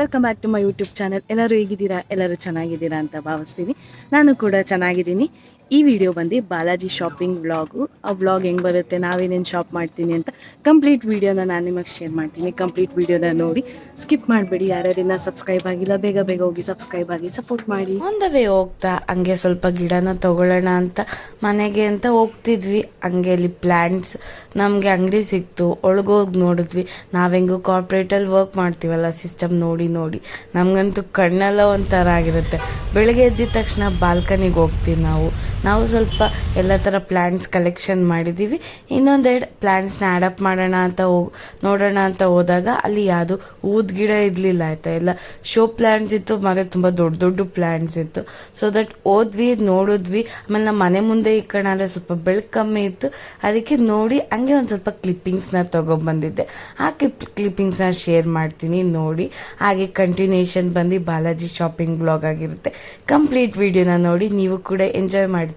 Welcome back to my YouTube channel. ಎಲ್ಲರೂ ಹೇಗಿದ್ದೀರಾ? ಎಲ್ಲರೂ ಚೆನ್ನಾಗಿದ್ದೀರಾ ಅಂತ ಭಾವಿಸ್ತೀನಿ. ನಾನು ಕೂಡ ಚೆನ್ನಾಗಿದ್ದೀನಿ. ಈ ವಿಡಿಯೋ ಬಂದು ಬಾಲಾಜಿ ಶಾಪಿಂಗ್ ವ್ಲಾಗು. ಆ ವ್ಲಾಗ್ ಹೆಂಗೆ ಬರುತ್ತೆ, ನಾವೇನೇನು ಶಾಪ್ ಮಾಡ್ತೀನಿ ಅಂತ ಕಂಪ್ಲೀಟ್ ವೀಡಿಯೋನ ನಾನು ನಿಮಗೆ ಶೇರ್ ಮಾಡ್ತೀನಿ. ಕಂಪ್ಲೀಟ್ ವೀಡಿಯೋನ ನೋಡಿ ಸ್ಕಿಪ್ ಮಾಡಬೇಡಿ. ಯಾರ್ಯಾರಿನ್ನ ಸಬ್ಸ್ಕ್ರೈಬ್ ಆಗಿಲ್ಲ ಬೇಗ ಬೇಗ ಹೋಗಿ ಸಬ್ಸ್ಕ್ರೈಬ್ ಆಗಿ ಸಪೋರ್ಟ್ ಮಾಡಿ. ಆನ್ ದ ವೇ ಹೋಗ್ತಾ ಹಂಗೆ ಸ್ವಲ್ಪ ಗಿಡನ ತಗೊಳ್ಳೋಣ ಅಂತ ಮನೆಗೆ ಅಂತ ಹೋಗ್ತಿದ್ವಿ. ಹಂಗೆ ಅಲ್ಲಿ ಪ್ಲ್ಯಾಂಟ್ಸ್ ನಮಗೆ ಅಂಗಡಿ ಸಿಕ್ತು. ಒಳಗೋಗಿ ನೋಡಿದ್ವಿ. ನಾವೆಂಗೂ ಕಾರ್ಪೊರೇಟಲ್ಲಿ ವರ್ಕ್ ಮಾಡ್ತೀವಲ್ಲ, ಸಿಸ್ಟಮ್ ನೋಡಿ ನೋಡಿ ನಮಗಂತೂ ಕಣ್ಣೆಲ್ಲ ಒಂಥರ ಆಗಿರುತ್ತೆ. ಬೆಳಗ್ಗೆ ಎದ್ದಿದ ತಕ್ಷಣ ಬಾಲ್ಕನಿಗೆ ಹೋಗ್ತೀವಿ. ನಾವು ಸ್ವಲ್ಪ ಎಲ್ಲ ಥರ ಪ್ಲ್ಯಾಂಟ್ಸ್ ಕಲೆಕ್ಷನ್ ಮಾಡಿದ್ದೀವಿ. ಇನ್ನೊಂದೆರಡು ಪ್ಲ್ಯಾಂಟ್ಸ್ನ ಆ್ಯಡಪ್ ಮಾಡೋಣ ಅಂತ ನೋಡೋಣ ಅಂತ ಹೋದಾಗ ಅಲ್ಲಿ ಯಾವುದು ಊದ್ ಗಿಡ ಇರಲಿಲ್ಲ ಆಯಿತಾ. ಎಲ್ಲ ಶೋ ಪ್ಲ್ಯಾಂಟ್ಸ್ ಇತ್ತು, ಮತ್ತು ತುಂಬ ದೊಡ್ಡ ದೊಡ್ಡ ಪ್ಲ್ಯಾಂಟ್ಸ್ ಇತ್ತು. ಸೊ ದಟ್ ಹೋದ್ವಿ, ನೋಡಿದ್ವಿ. ಆಮೇಲೆ ನಮ್ಮ ಮನೆ ಮುಂದೆ ಇಕ್ಕೋಣ ಸ್ವಲ್ಪ ಬೆಳಕು ಕಮ್ಮಿ ಇತ್ತು. ಅದಕ್ಕೆ ನೋಡಿ ಹಂಗೆ ಒಂದು ಸ್ವಲ್ಪ ಕ್ಲಿಪ್ಪಿಂಗ್ಸ್ನ ತೊಗೊಬಂದಿದ್ದೆ. ಆ ಕ್ಲಿಪ್ಪಿಂಗ್ಸ್ನ ಶೇರ್ ಮಾಡ್ತೀನಿ ನೋಡಿ. ಹಾಗೆ ಕಂಟಿನ್ಯೂಷನ್ ಬಂದು ಬಾಲಾಜಿ ಶಾಪಿಂಗ್ ಬ್ಲಾಗ್ ಆಗಿರುತ್ತೆ. ಕಂಪ್ಲೀಟ್ ವಿಡಿಯೋನ ನೋಡಿ, ನೀವು ಕೂಡ ಎಂಜಾಯ್ ಮಾಡ್ತೀರಾ.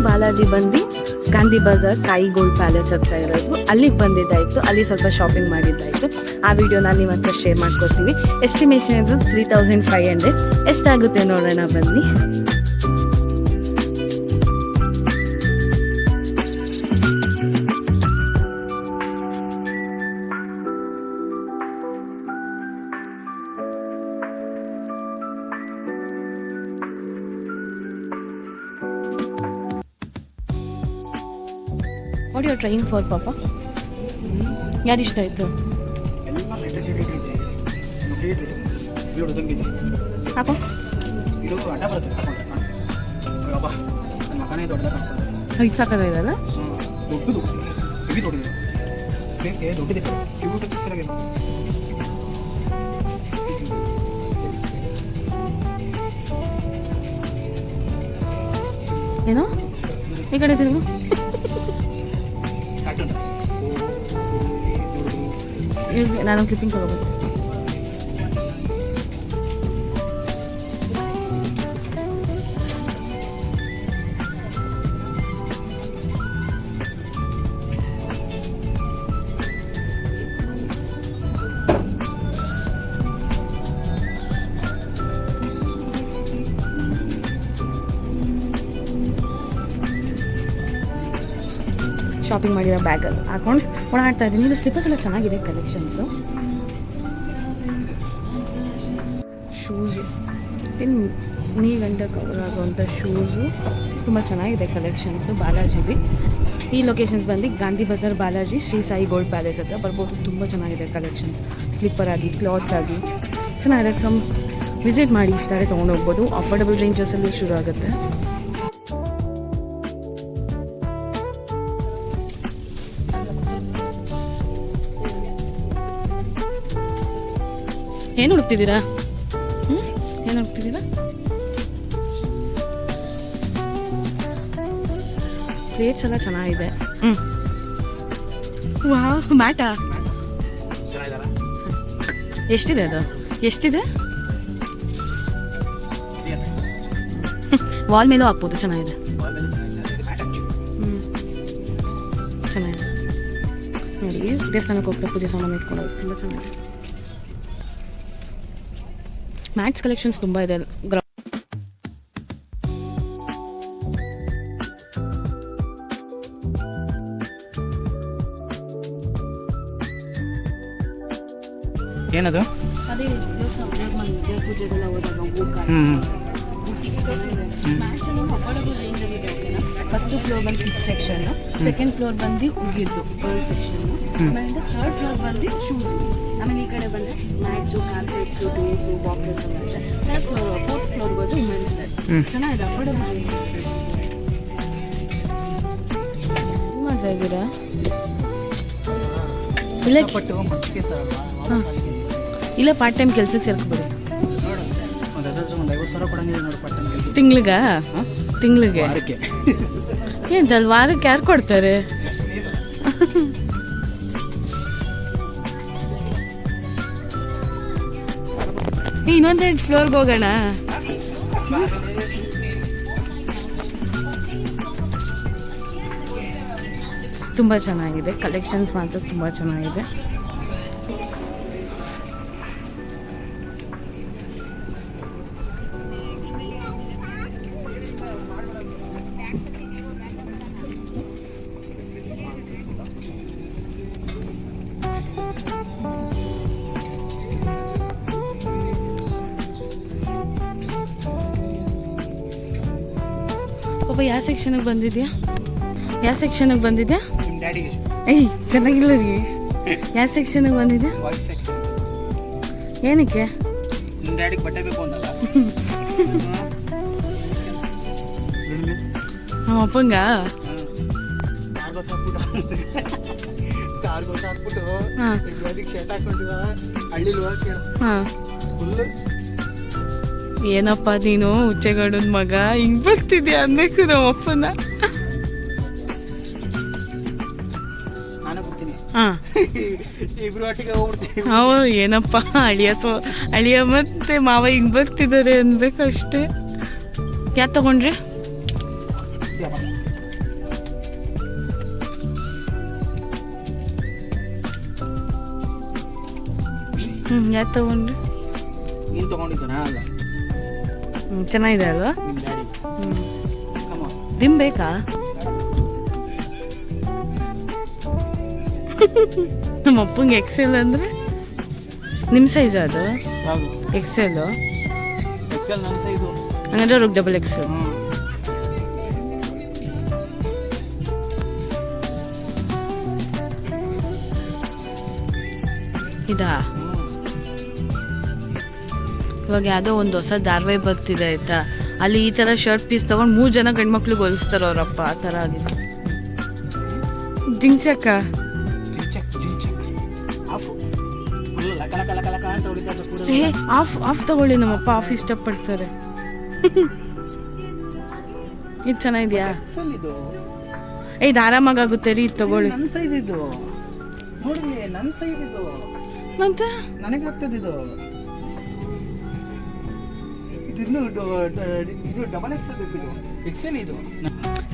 ಬಾಲಾಜಿ ಬಂದು ಗಾಂಧಿ ಬಜಾರ್ ಸಾಯಿ ಗೋಲ್ಡ್ ಪ್ಯಾಲೇಸ್ ಹತ್ರ ಇರೋದು. ಅಲ್ಲಿಗೆ ಬಂದಿದ್ದಾಯಿತು. ಅಲ್ಲಿ ಸ್ವಲ್ಪ ಶಾಪಿಂಗ್ ಮಾಡಿದ್ದಾಯಿತು. ಆ ವಿಡಿಯೋ ನಾನು ನಿಮ್ಮ ಹತ್ರ ಶೇರ್ ಮಾಡ್ಕೊಡ್ತೀವಿ. ಎಸ್ಟಿಮೇಷನ್ ಇದ್ದು 3500. ಎಷ್ಟಾಗುತ್ತೆ ನೋಡೋಣ ಬನ್ನಿ. What you are trying for ಪಾಪ? ಯಾರು ಇಷ್ಟ ಆಯಿತು? ಹಾಕೋ. ಇದು ಸಾಕಾಗಲ್ಲ. ಏನೋ ಈ ಕಡೆ ತಿರುಗು. ನಾನು ಕ್ಲಿಪ್ಪಿಂಗ್ ತಗೋಬೇಕು. ಶಾಪಿಂಗ್ ಮಾಡಿರೋ ಬ್ಯಾಗಲ್ಲಿ ಹಾಕೊಂಡು ಓಡಾಡ್ತಾ ಇದ್ದೀನಿ. ಇದು ಸ್ಲಿಪ್ಪರ್ಸ್ ಎಲ್ಲ ಚೆನ್ನಾಗಿದೆ ಕಲೆಕ್ಷನ್ಸು. ಶೂಸು, ಇನ್ನು ನೀ ಗಂಟೆ ಕವರ್ ಆಗುವಂಥ ಶೂಸು ತುಂಬ ಚೆನ್ನಾಗಿದೆ ಕಲೆಕ್ಷನ್ಸು ಬಾಲಾಜಿಲಿ. ಈ ಲೊಕೇಶನ್ಸ್ ಬಂದು ಗಾಂಧಿ ಬಜಾರ್ ಬಾಲಾಜಿ ಶ್ರೀ ಸಾಯಿ ಗೋಲ್ಡ್ ಪ್ಯಾಲೇಸ್ ಹತ್ರ ಬರ್ಬೋದು. ತುಂಬ ಚೆನ್ನಾಗಿದೆ ಕಲೆಕ್ಷನ್ಸ್, ಸ್ಲಿಪ್ಪರ್ ಆಗಿ ಕ್ಲಾತ್ಸ್ ಆಗಿ ಚೆನ್ನಾಗಿದೆ. ವಿಸಿಟ್ ಮಾಡಿ, ಇಷ್ಟಾರೆ ತೊಗೊಂಡೋಗ್ಬೋದು. ಅಫೋರ್ಡಬಲ್ ರೇಂಜಸಲ್ಲಿ ಶುರು ಆಗುತ್ತೆ. ಏನು ಹುಡುಕ್ತಿದ್ದೀರಾ? ಏನು ಹುಡುಕ್ತಿದ್ದೀರಾ? ಪ್ಲೇಟ್ಸ್ ಎಲ್ಲ ಚೆನ್ನಾಗಿದೆ. ವಾ, ಮ್ಯಾಟಾ ಎಷ್ಟಿದೆ? ಅದು ಎಷ್ಟಿದೆ? ವಾಲ್ ಮೇಲೂ ಹಾಕ್ಬೋದು. ಚೆನ್ನಾಗಿದೆ. ಚೆನ್ನಾಗಿದೆ ನೋಡಿ. ದೇವಸ್ಥಾನಕ್ಕೆ ಹೋಗ್ತಾ ಪೂಜೆ ಸಾಮಾನು ಇಟ್ಕೊಂಡು ಹೋಗಿ ತುಂಬ ಚೆನ್ನಾಗಿದೆ. ಮ್ಯಾಟ್ಸ್ ಕಲೆಕ್ಷನ್ಸ್ ತುಂಬ ಇದೆ. ಏನದು? ಅದೇ ಪೂಜೆಗೆಲ್ಲ ಹೋದಾಗ ಮ್ಯಾಟ್ಸ್ ಎಲ್ಲ ಅಫೋರ್ಡಬಲ್ ರೇಂಜಲ್ಲಿ ಇದೆ. ಓಕೆನಾ? ಫಸ್ಟ್ ಫ್ಲೋರ್ ಬಂದು ಕಿಡ್ ಸೆಕ್ಷನ್, ಸೆಕೆಂಡ್ ಫ್ಲೋರ್ ಬಂದು ಹುಡುಗಿದ್ದು ಗರ್ಲ್ ಸೆಕ್ಷನ್, ಆಮೇಲೆ ಥರ್ಡ್ ಫ್ಲೋರ್ ಬಂದು ಶೂಸ್, ಆಮೇಲೆ ಈ ಕಡೆ ಬಂದರೆ ಮ್ಯಾಟ್ಸು, ಕಾರ್ಪೆಟ್ಸು, ಡೋರ್ಸು, ಬಾಕ್ಸಸ್ ಎಲ್ಲ ಇದೆ. ಫೋರ್ತ್ ಫ್ಲೋರ್ ಬಂದು ವುಮೆನ್ಸ್ ವೇರ್. ಚೆನ್ನಾಗಿದೆ, ಅಫೋರ್ಡಬಲ್. ಏನು ಮಾಡ್ತಾ ಇದ್ದೀರಾ? ಇಲ್ಲ ಹಾಂ, ಇಲ್ಲ ಪಾರ್ಟ್ ಟೈಮ್ ಕೆಲ್ಸಕ್ಕೆ ಸೇರ್ಕೊಬಿಡಿ. ತಿಂಗ್ಳಿಗ? ತಿಂಗ್ಳಿಗೆ ಎಂತಲ್ಲ, ವಾರಕ್ಕೆ ಯಾರು ಕೊಡ್ತಾರೆ? ಇನ್ನೊಂದೆರಡು ಫ್ಲೋರ್ಗೆ ಹೋಗೋಣ. ತುಂಬ ಚೆನ್ನಾಗಿದೆ, ಕಲೆಕ್ಷನ್ಸ್ ಮಾತ್ರ ತುಂಬ ಚೆನ್ನಾಗಿದೆ. ಪಾಪ ಯಾವ ಸೆಕ್ಷನ್ಗೆ ಬಂದಿದ್ಯಾ? ಯಾವ ಸೆಕ್ಷನ್ಗೆ ಬಂದಿದ್ಯಾ? ಏಯ್ ಚೆನ್ನಾಗಿಲ್ಲ ರೀ. ಯಾವ ಸೆಕ್ಷನ್ಗೆ ಬಂದಿದ್ಯಾ? ಏನಕ್ಕೆ? ಬಟ್ಟೆ ಬೇಕು ಅಂತಲ್ಲ ನಮ್ಮ ಅಪ್ಪಂಗ ಹಾಂ. ಏನಪ್ಪ ನೀನು ಹುಚ್ಚೆಗೌಡನ ಮಗ ಹಿಂಗ್ ಬರ್ತಿದ್ಯಾ ಅನ್ಬೇಕು ನಮ್ಮ ಅಪ್ಪನ. ಹಾಂ, ಅವ ಏನಪ್ಪ ಅಳಿಯ ಮತ್ತೆ ಮಾವ ಹಿಂಗ್ ಬರ್ತಿದ್ದಾರೆ ಅನ್ಬೇಕು ಅಷ್ಟೇ. ಯಾಕೆ ತಗೊಂಡ್ರಿ? ಯಾಕೆ ತಗೊಂಡ್ರಿ? ಚೆನ್ನಾಗಿದೆ ಅಲ್ವಾ? ದಿಮ್ ಬೇಕಾ? ನಮ್ಮ ಅಪ್ಪಂಗೆ ಎಕ್ಸೆಲ್ ಅಂದ್ರೆ ನಿಮ್ಮ ಸೈಜ್ ಅದು? ಎಕ್ಸೆಲ್ ಹಂಗಂದ್ರೆ ಅವ್ರಿಗೆ ಡಬಲ್ ಎಕ್ಸೆಲ್. ಇದಾ? ಇವಾಗ ಯಾವುದೋ ಒಂದು ಹೊಸ ಧಾರಾವಾಹಿ ಬರ್ತಿದೆ ಆಯ್ತಾ, ಅಲ್ಲಿ ಈ ಥರ ಶರ್ಟ್ ಪೀಸ್ ತೊಗೊಂಡು 3 ಜನ ಗಂಡ್ಮಕ್ಳಿಗೆ ಹೊಲಿಸ್ತಾರೆ ಅವರಪ್ಪ, ಆ ಥರ ಆಗಿದೆ. ಜಿಂಚಕ್ಕ ಆಫ್ ತಗೊಳ್ಳಿ, ನಮ್ಮಪ್ಪ ಆಫ್ ಇಷ್ಟಪಡ್ತಾರೆ. ಇದು ಚೆನ್ನಾಗಿದ್ಯಾ? ಇದು ಆರಾಮಾಗುತ್ತೆ ರೀ, ಇದು ತಗೊಳ್ಳಿ. ಮತ್ತೆ ನನಗೆ ಆಗ್ತದೆ ಇದು.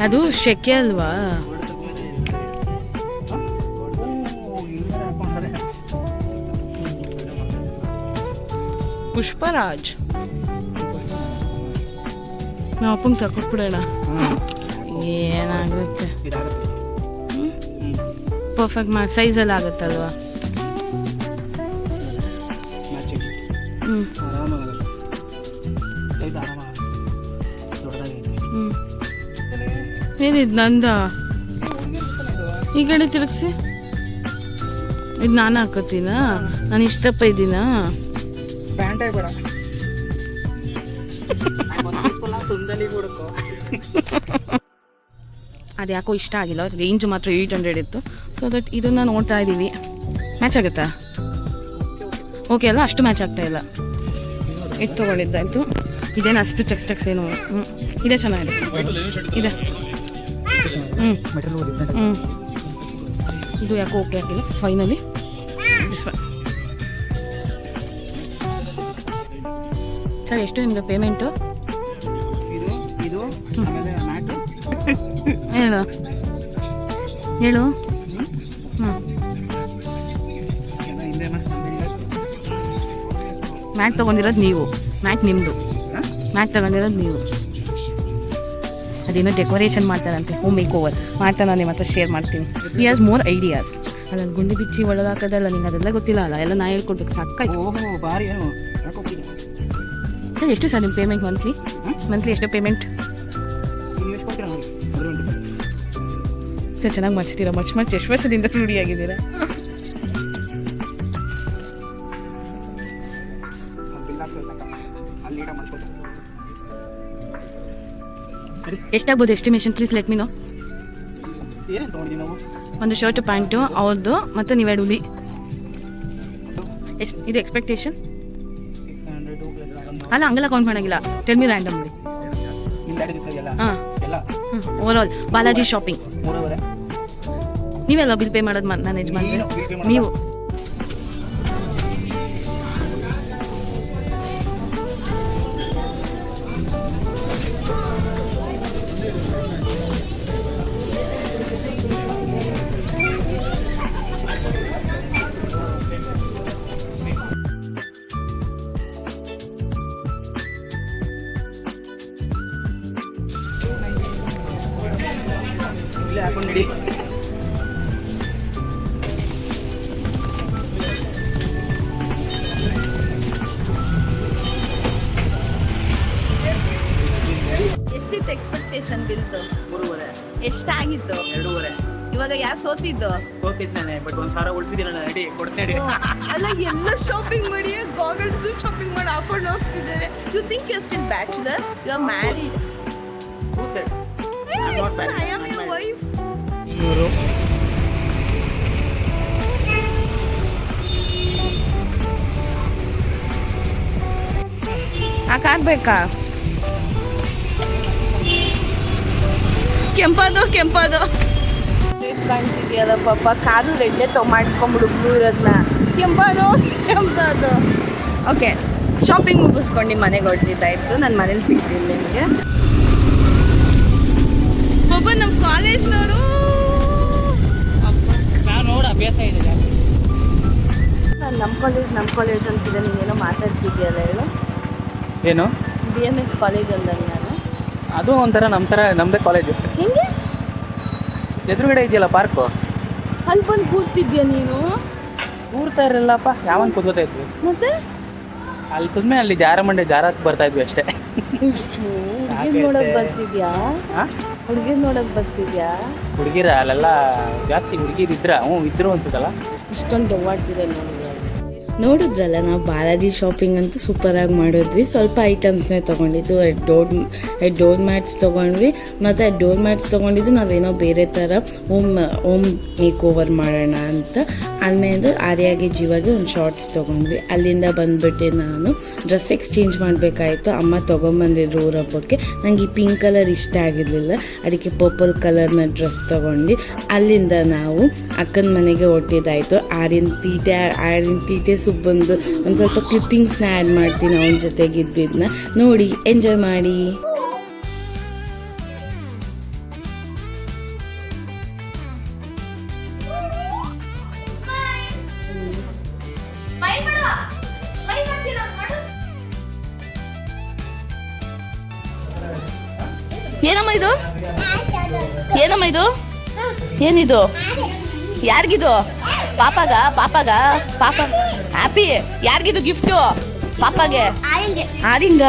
ಅದು ಶೆಕೆ ಅಲ್ವಾ? ಪುಷ್ಪರಾಜ್ ನಾವು ಅಪ್ಪಂಗೆ ತಕೊಟ್ಬಿಡೋಣ, ಏನಾಗುತ್ತೆ. ಪರ್ಫೆಕ್ಟ್ ಸೈಜಲ್ಲಿ ಆಗುತ್ತಲ್ವಾ? ಏನಿದ್ ನಂದ? ಈ ಕಡೆ ತಿರುಗಿಸಿ. ಇದು ನಾನು ಹಾಕೋತೀನ? ನಾನು ಇಷ್ಟಪ್ಪ ಇದ್ದೀನ? ಪ್ಯಾಂಟೇ ಬೇಡ. ಅದು ಯಾಕೋ ಇಷ್ಟ ಆಗಿಲ್ಲ, ರೇಂಜ್ ಮಾತ್ರ 800 ಇತ್ತು. ಸೊ ದಟ್ ಇದನ್ನು ನೋಡ್ತಾ ಇದ್ದೀವಿ. ಮ್ಯಾಚ್ ಆಗುತ್ತಾ? ಓಕೆ ಅಲ್ಲ, ಅಷ್ಟು ಮ್ಯಾಚ್ ಆಗ್ತಾ ಇಲ್ಲ. ಇದು ತೊಗೊಂಡಿದ್ದಾಯ್ತು. ಇದೇನು ಅಷ್ಟು ಟೆಕ್ಸ್ ಏನು. ಇದೇ ಚೆನ್ನಾಗಿದೆ, ಇದೆ. ಇದು ಯಾಕೋ ಓಕೆ ಆಗಿಲ್ಲ. ಫೈನಲಿ ಸರ್, ಎಷ್ಟು ನಿಮ್ಗೆ ಪೇಮೆಂಟು? ಹೇಳು ಹೇಳು. ಮ್ಯಾಟ್ ತೊಗೊಂಡಿರೋದು ನೀವು, ಮ್ಯಾಟ್ ನಿಮ್ಮದು. ಮ್ಯಾಟ್ ತೊಗೊಂಡಿರೋದು ನೀವು. ಅದೇನೋ ಡೆಕೋರೇಷನ್ ಮಾಡ್ತಾರಂತೆ, ಹೋಮ್ ಮೇಕ್ ಓವರ್ ಮಾಡ್ತಾ. ನಾನು ನಿಮ್ಮ ಹತ್ರ ಶೇರ್ ಮಾಡ್ತೀನಿ. He has more ideas. ಅದ್ರಲ್ಲಿ ಗುಂಡಿ ಬಿಚ್ಚಿ ಒಳಗಾಕೋದಲ್ಲ, ನಿಂಗೆ ಅದೆಲ್ಲ ಗೊತ್ತಿಲ್ಲ ಅಲ್ಲ, ಎಲ್ಲ ನಾ ಹೇಳ್ಕೊಡ್ಬೇಕು. ಸಾಕಾಯ್ತು. ಸರ್, ಎಷ್ಟು ಸರ್ ನಿಮ್ಮ ಪೇಮೆಂಟ್ ಮಂತ್ಲಿ? ಮಂತ್ಲಿ ಎಷ್ಟು ಪೇಮೆಂಟ್? ಸರ್ ಚೆನ್ನಾಗಿ ಮಚ್ತೀರಾ, ಮಚ್ ಎಷ್ಟು ವರ್ಷದಿಂದ ರೂಢಿಯಾಗಿದ್ದೀರಾ? ಎಷ್ಟಾಗ್ಬೋದು estimation? Please let me no. ಏನೇನು ತೊಗೊಂಡಿದ್ದೀವಿ ನಾವು? ಒಂದು ಶರ್ಟ್ ಪ್ಯಾಂಟು ಅವ್ರದ್ದು, ಮತ್ತು ನೀವೆರಡು ಹುಲಿ. ಎಷ್ಟು ಇದು ಎಕ್ಸ್ಪೆಕ್ಟೇಷನ್? 600 + ಅಲ್ಲ ಹಂಗೆಲ್ಲ ಕೌಂಟ್ ಮಾಡೋಂಗಿಲ್ಲ, ಟೆಲ್ ಮಿ ರ್ಯಾಂಡಮ್ಲಿ. ನಿಮ್ಮ ಡ್ಯಾಡಿ ಎಲ್ಲ ಹಾಂ ಎಲ್ಲ ಓವರ್ ಆಲ್ ಬಾಲಾಜಿ ಶಾಪಿಂಗ್ 3.5. ನೀವೆಲ್ಲ ಬಿಲ್ ಪೇ ಮಾಡೋದು ಮ್ಯಾನೇಜ್ ಮಾಡಿ ನೀವು? ಇಲ್ಲೇ ಹಾಕೊಂಡು ನಡಿ. ಎಷ್ಟಿತ್ತು ಎಕ್ಸ್ಪೆಕ್ಟೇಷನ್ ಬಿಲ್ದು? 3.5. ಎಷ್ಟಾಗಿತ್ತು? 2.5. ಇವಾಗ ಯಾರು ಸೋತಿದ್ದು? ಹೋಗ್ತಿದ್ದಾನೆ, ಬಟ್ 1,000 ಉಳಿಸಿದ್ದೀನಲ್ಲ, ನಡಿ ಕೊಡ್ತೇನೆ. ಅಲ್ಲ ಎಲ್ಲ ಶಾಪಿಂಗ್ ಮಾಡಿ ಗಾಗಲ್ಸ್ ಶಾಪಿಂಗ್ ಮಾಡಿ ಹಾಕೊಂಡು ಹೋಗ್ತಿದ್ದಾರೆ. You think you are still bachelor? You are married? Who said? I'm not married. I am your wife. 200. ಹಾಕಾಗ್ಬೇಕಾ? ಕೆಂಪದು ಕಾಣ್ತಿದ್ಯಲ್ಲ ಪಾಪ, ಕಾರು ರೆಡ್ಡೆ ತೊಗೊಂಡಿಸ್ಕೊಂಡ್ಬಿಡು ಬ್ಲೂ ಇರೋದನ್ನ. ಕೆಂಪದು ಓಕೆ, ಶಾಪಿಂಗ್ ಮುಗಿಸ್ಕೊಂಡು ಮನೆಗೆ ಹೊರಟಿದ್ದಾಯಿತು. ನನ್ನ ಮನೇಲಿ ಸಿಗ್ತೀನಿ ನಿಮಗೆ. ಒಬ್ಬ ನಮ್ಮ ಕಾಲೇಜ್ನವರು ನಾನು ನೋಡ ಅಭ್ಯಾಸ ಇದೆ ಜಾಸ್ತಿ. ನಾನು ನಮ್ಮ ಕಾಲೇಜ್ ಅಂತಿದ್ದೆ, ನೀನೇನೋ ಮಾತಾಡ್ತಿದ್ಯಲ್ಲ ಹೇಳು. ಏನು? BMS ಕಾಲೇಜ್ ಅಂದಂಗೆ ನಾನು. ಅದು ಒಂಥರ ನಮ್ಮ ಥರ ನಮ್ಮದೇ ಕಾಲೇಜು. ಹೆಂಗೆ? ಎದುರುಗಡೆ ಇದೆಯಲ್ಲ ಪಾರ್ಕು, ಅಲ್ಲಿ ಬಂದು ಕೂರ್ತಿದ್ಯಾ ನೀನು? ಕೂರ್ತಾ ಇರಲ್ಲಪ್ಪ, ಯಾವನ್ ಕೂತ್ಕೋತಾ ಇದ್ವಿ. ಮತ್ತೆ ಅಲ್ಲಿ ಸುಮ್ಮನೆ ಅಲ್ಲಿ ಜಾರಕ್ಕೆ ಬರ್ತಾ ಇದ್ವಿ ಅಷ್ಟೇ. ಹುಡುಗಿರ್ ನೋಡಕ್ ಬರ್ತಿದ್ಯಾ? ಹುಡುಗಿರ್ ನೋಡಕ್ ಬರ್ತಿದ್ಯಾ? ಹುಡುಗಿರ ಅಲ್ಲೆಲ್ಲ ಜಾಸ್ತಿ ಹುಡುಗಿರಿದ್ರ ಇದ್ರು ಅನ್ಸುತ್ತಲ್ಲ. ಇಷ್ಟೊಂದು ದೊಡ್ಡಾಡ್ತಿದೆ ನೋಡಿ. ನೋಡಿದ್ರಲ್ಲ, ನಾವು ಬಾಲಾಜಿ ಶಾಪಿಂಗ್ ಅಂತೂ ಸೂಪರಾಗಿ ಮಾಡಿದ್ವಿ. ಸ್ವಲ್ಪ ಐಟಮ್ಸ್ನೇ ತೊಗೊಂಡಿದ್ದು. ಡೋರ್ ಮ್ಯಾಟ್ಸ್ ತೊಗೊಂಡ್ವಿ, ಮತ್ತು ಡೋರ್ ಮ್ಯಾಟ್ಸ್ ತೊಗೊಂಡಿದ್ದು ನಾವೇನೋ ಬೇರೆ ಥರ ಹೋಮ್ ಮೇಕ್ ಓವರ್ ಮಾಡೋಣ ಅಂತ. ಆಮೇಲೆ ಆರ್ಯಾಗೆ ಜೀವಾಗೆ ಒಂದು ಶಾರ್ಟ್ಸ್ ತೊಗೊಂಡ್ವಿ. ಅಲ್ಲಿಂದ ಬಂದುಬಿಟ್ಟು ನಾನು ಡ್ರೆಸ್ ಎಕ್ಸ್ಚೇಂಜ್ ಮಾಡಬೇಕಾಯಿತು. ಅಮ್ಮ ತೊಗೊಂಬಂದಿದ್ರು ಊರ ಹಬ್ಬಕ್ಕೆ. ನನಗೆ ಈ ಪಿಂಕ್ ಕಲರ್ ಇಷ್ಟ ಆಗಿರಲಿಲ್ಲ, ಅದಕ್ಕೆ ಪರ್ಪಲ್ ಕಲರ್ನ ಡ್ರೆಸ್ ತೊಗೊಂಡು ಅಲ್ಲಿಂದ ನಾವು ಅಕ್ಕನ ಮನೆಗೆ ಹೊಟ್ಟಿದ್ದಾಯಿತು. ಆರಿನ ತೀಟೆ ಬಂದು ಒಂದು ಸ್ವಲ್ಪ ಕ್ಲಿಪ್ಪಿಂಗ್ಸ್ನ ಆ್ಯಡ್ ಮಾಡ್ತೀನಿ ಅವನ ಜೊತೆಗಿದ್ದನ್ನ. ನೋಡಿ, ಎಂಜಾಯ್ ಮಾಡಿ. ಏನಮ್ಮ ಇದು ಏನಿದು? ಯಾರಿಗಿದು? ಪಾಪಾಗ ಹ್ಯಾಪಿ. ಯಾರಿಗಿದು ಗಿಫ್ಟು? ಪಾಪಾಗೆ? ಆರಿಂಗ?